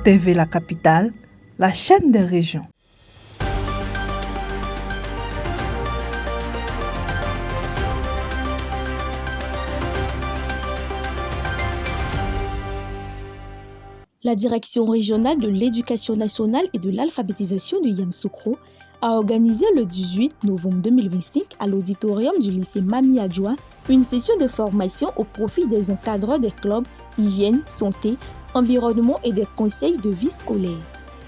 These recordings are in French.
TV La Capitale, la chaîne des régions. La Direction régionale de l'éducation nationale et de l'alphabétisation de Yamoussoukro a organisé le 18 novembre 2025 à l'auditorium du lycée Mami Adjoa une session de formation au profit des encadreurs des clubs hygiène, santé, environnement et des conseils de vie scolaire.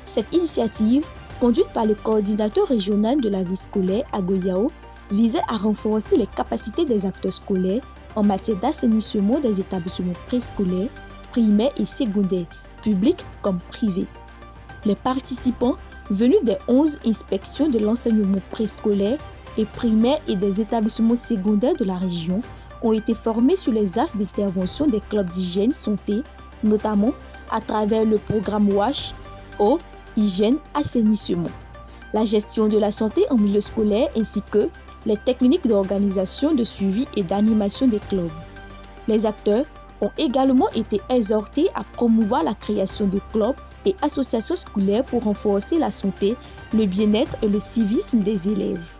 Cette initiative, conduite par le coordinateur régional de la vie scolaire à Goyao, visait à renforcer les capacités des acteurs scolaires en matière d'assainissement des établissements préscolaires, primaires et secondaires, publics comme privés. Les participants, venus des 11 inspections de l'enseignement préscolaire et primaire et des établissements secondaires de la région, ont été formés sur les axes d'intervention des clubs d'hygiène santé, notamment à travers le programme WASH, eau, hygiène, assainissement, la gestion de la santé en milieu scolaire ainsi que les techniques d'organisation, de suivi et d'animation des clubs. Les acteurs ont également été exhortés à promouvoir la création de clubs et associations scolaires pour renforcer la santé, le bien-être et le civisme des élèves.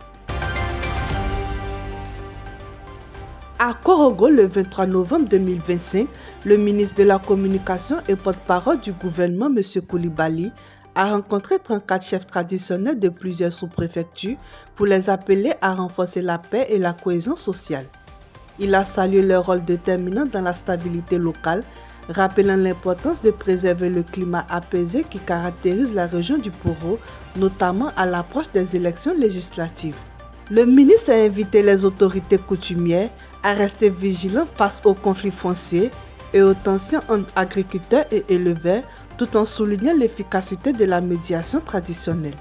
À Korogo, le 23 novembre 2025, le ministre de la Communication et porte-parole du gouvernement, M. Koulibaly, a rencontré 34 chefs traditionnels de plusieurs sous-préfectures pour les appeler à renforcer la paix et la cohésion sociale. Il a salué leur rôle déterminant dans la stabilité locale, rappelant l'importance de préserver le climat apaisé qui caractérise la région du Poro, notamment à l'approche des élections législatives. Le ministre a invité les autorités coutumières à rester vigilants face aux conflits fonciers et aux tensions entre agriculteurs et éleveurs, tout en soulignant l'efficacité de la médiation traditionnelle.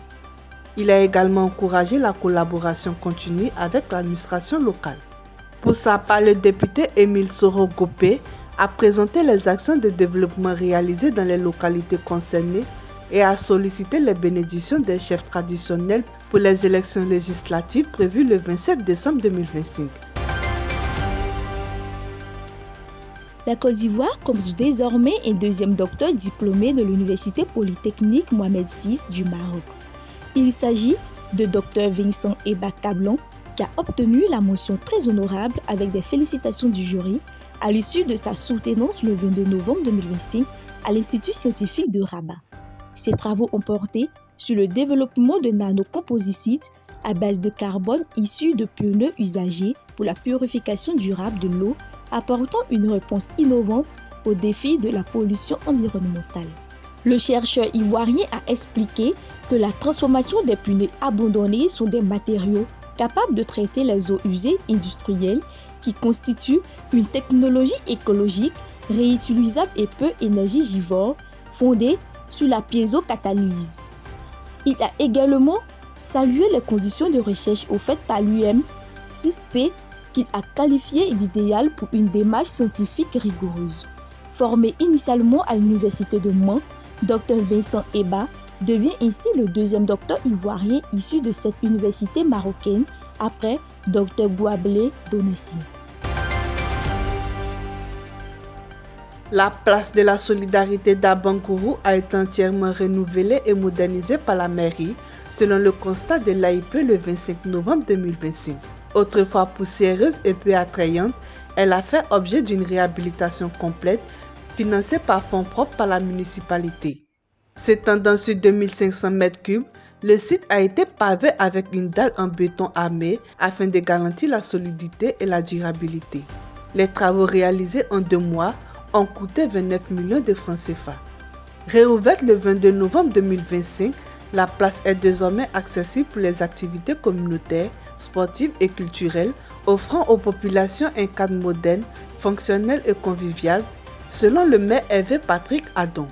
Il a également encouragé la collaboration continue avec l'administration locale. Pour sa part, le député Émile Soro-Gopé a présenté les actions de développement réalisées dans les localités concernées et a sollicité les bénédictions des chefs traditionnels pour les élections législatives prévues le 27 décembre 2025. La Côte d'Ivoire compte désormais un deuxième docteur diplômé de l'Université polytechnique Mohamed VI du Maroc. Il s'agit de Dr Vincent Eba Kablon, qui a obtenu la mention très honorable avec des félicitations du jury à l'issue de sa soutenance le 22 novembre 2025 à l'Institut scientifique de Rabat. Ses travaux ont porté sur le développement de nanocomposites à base de carbone issus de pneus usagés pour la purification durable de l'eau, apportant une réponse innovante aux défis de la pollution environnementale. Le chercheur ivoirien a expliqué que la transformation des pneus abandonnés sont des matériaux capables de traiter les eaux usées industrielles qui constituent une technologie écologique, réutilisable et peu énergivore, fondée sur la piézocatalyse. Il a également salué les conditions de recherche offertes par l'UM6P qu'il a qualifié d'idéal pour une démarche scientifique rigoureuse. Formé initialement à l'université de Mans, Dr Vincent Eba devient ainsi le deuxième docteur ivoirien issu de cette université marocaine après Dr Gouablé Donessi. La place de la solidarité d'Abangourou a été entièrement renouvelée et modernisée par la mairie, selon le constat de l'AIP le 25 novembre 2025. Autrefois poussiéreuse et peu attrayante, elle a fait objet d'une réhabilitation complète, financée par fonds propres par la municipalité. S'étendant sur 2500 m3, le site a été pavé avec une dalle en béton armé afin de garantir la solidité et la durabilité. Les travaux réalisés en 2 mois ont coûté 29 millions de francs CFA. Réouverte le 22 novembre 2025, la place est désormais accessible pour les activités communautaires, sportives et culturelles, offrant aux populations un cadre moderne, fonctionnel et convivial, selon le maire Hervé Patrick Adon.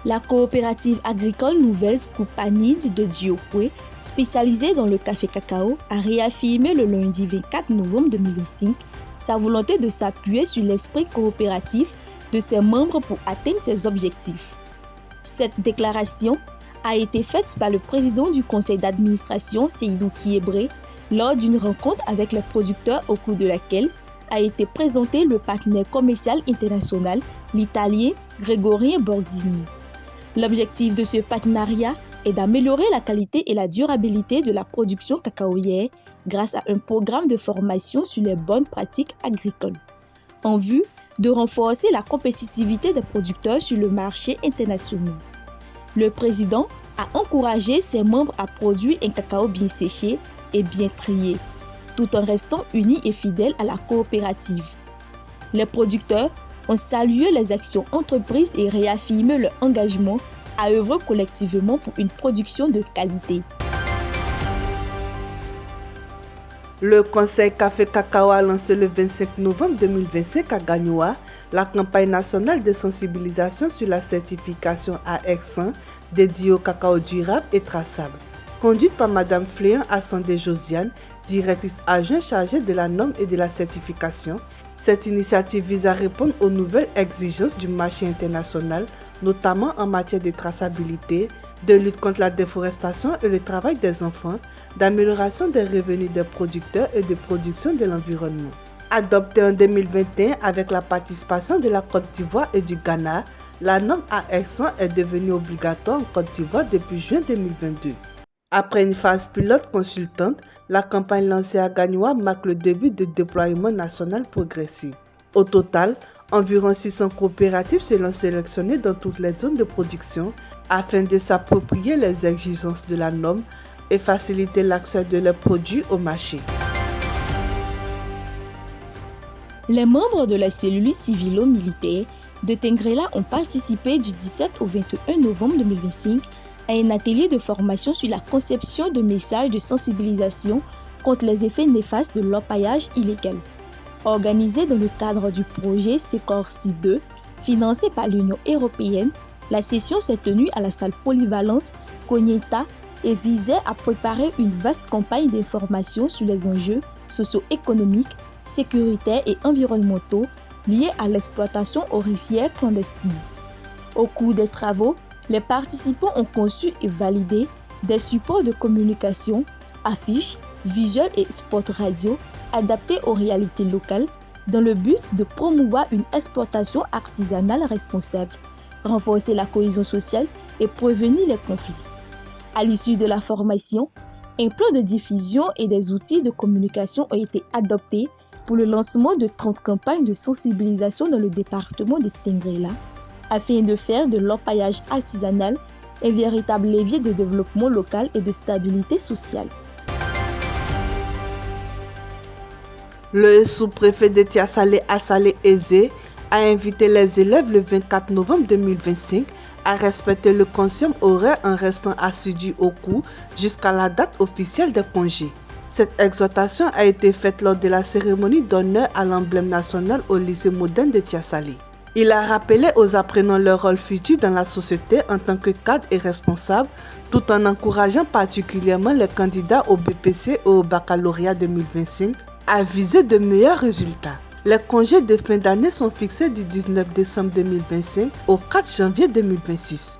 La coopérative agricole Nouvelle Scoupanide de Diopoué, spécialisée dans le café cacao, a réaffirmé le lundi 24 novembre 2025 sa volonté de s'appuyer sur l'esprit coopératif de ses membres pour atteindre ses objectifs. Cette déclaration a été faite par le président du conseil d'administration, Seydou Kiebré, lors d'une rencontre avec les producteurs au cours de laquelle a été présenté le partenaire commercial international, l'Italien Gregorien Bordini. L'objectif de ce partenariat est d'améliorer la qualité et la durabilité de la production cacaoyère grâce à un programme de formation sur les bonnes pratiques agricoles, en vue de renforcer la compétitivité des producteurs sur le marché international. Le président a encouragé ses membres à produire un cacao bien séché et bien trié, tout en restant unis et fidèles à la coopérative. Les producteurs ont salué les actions entreprises et réaffirmé leur engagement à œuvrer collectivement pour une production de qualité. Le Conseil Café Cacao a lancé le 25 novembre 2025 à Gagnoa la campagne nationale de sensibilisation sur la certification AR100 dédiée au cacao durable et traçable. Conduite par Mme Fléan Assandé Josiane, directrice adjointe chargée de la norme et de la certification, cette initiative vise à répondre aux nouvelles exigences du marché international, notamment en matière de traçabilité, de lutte contre la déforestation et le travail des enfants, d'amélioration des revenus des producteurs et de production de l'environnement. Adoptée en 2021 avec la participation de la Côte d'Ivoire et du Ghana, la norme AR100 est devenue obligatoire en Côte d'Ivoire depuis juin 2022. Après une phase pilote consultante, la campagne lancée à Gagnoa marque le début du déploiement national progressif. Au total, environ 600 coopératives seront sélectionnées dans toutes les zones de production afin de s'approprier les exigences de la norme et faciliter l'accès de leurs produits au marché. Les membres de la cellule civilo-militaire de Tengrela ont participé du 17 au 21 novembre 2025 à un atelier de formation sur la conception de messages de sensibilisation contre les effets néfastes de l'orpaillage illégal. Organisé dans le cadre du projet Secorsi 2, financé par l'Union européenne, la session s'est tenue à la salle polyvalente Cogneta et visait à préparer une vaste campagne d'information sur les enjeux socio-économiques, sécuritaires et environnementaux liés à l'exploitation aurifère clandestine. Au cours des travaux, les participants ont conçu et validé des supports de communication, affiches, visuels et spots radio adaptés aux réalités locales dans le but de promouvoir une exploitation artisanale responsable, renforcer la cohésion sociale et prévenir les conflits. À l'issue de la formation, un plan de diffusion et des outils de communication ont été adoptés pour le lancement de 30 campagnes de sensibilisation dans le département de Tengrela, afin de faire de l'orpaillage artisanal un véritable levier de développement local et de stabilité sociale. Le sous-préfet de Tiasalé Assalé Eze a invité les élèves le 24 novembre 2025 à respecter le consigne horaire en restant assidus au cours jusqu'à la date officielle des congés. Cette exhortation a été faite lors de la cérémonie d'honneur à l'emblème national au lycée moderne de Tiasalé. Il a rappelé aux apprenants leur rôle futur dans la société en tant que cadre et responsable, tout en encourageant particulièrement les candidats au BPC et au baccalauréat 2025 à viser de meilleurs résultats. Les congés de fin d'année sont fixés du 19 décembre 2025 au 4 janvier 2026.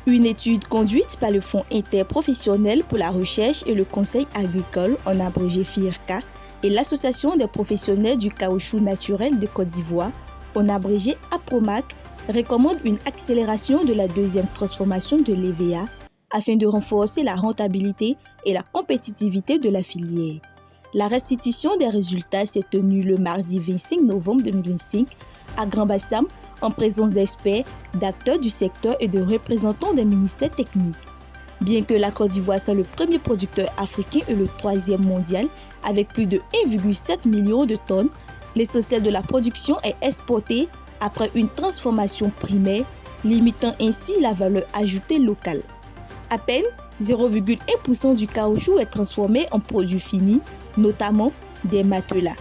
Une étude conduite par le Fonds interprofessionnel pour la recherche et le conseil agricole, en abrégé FIRCA, et l'Association des professionnels du caoutchouc naturel de Côte d'Ivoire, en abrégé APROMAC, recommande une accélération de la deuxième transformation de l'EVA afin de renforcer la rentabilité et la compétitivité de la filière. La restitution des résultats s'est tenue le mardi 25 novembre 2025 à Grand-Bassam en présence d'experts, d'acteurs du secteur et de représentants des ministères techniques. Bien que la Côte d'Ivoire soit le premier producteur africain et le troisième mondial, avec plus de 1,7 million de tonnes, l'essentiel de la production est exporté après une transformation primaire, limitant ainsi la valeur ajoutée locale. À peine 0,1% du caoutchouc est transformé en produits finis, notamment des matelas.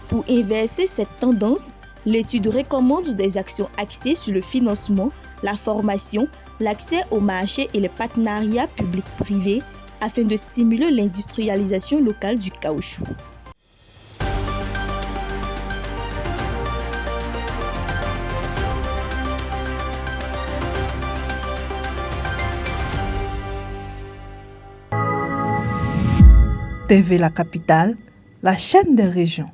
Pour inverser cette tendance, l'étude recommande des actions axées sur le financement, la formation, l'accès au marché et les partenariats publics-privés afin de stimuler l'industrialisation locale du caoutchouc. TV La Capitale, la chaîne des régions.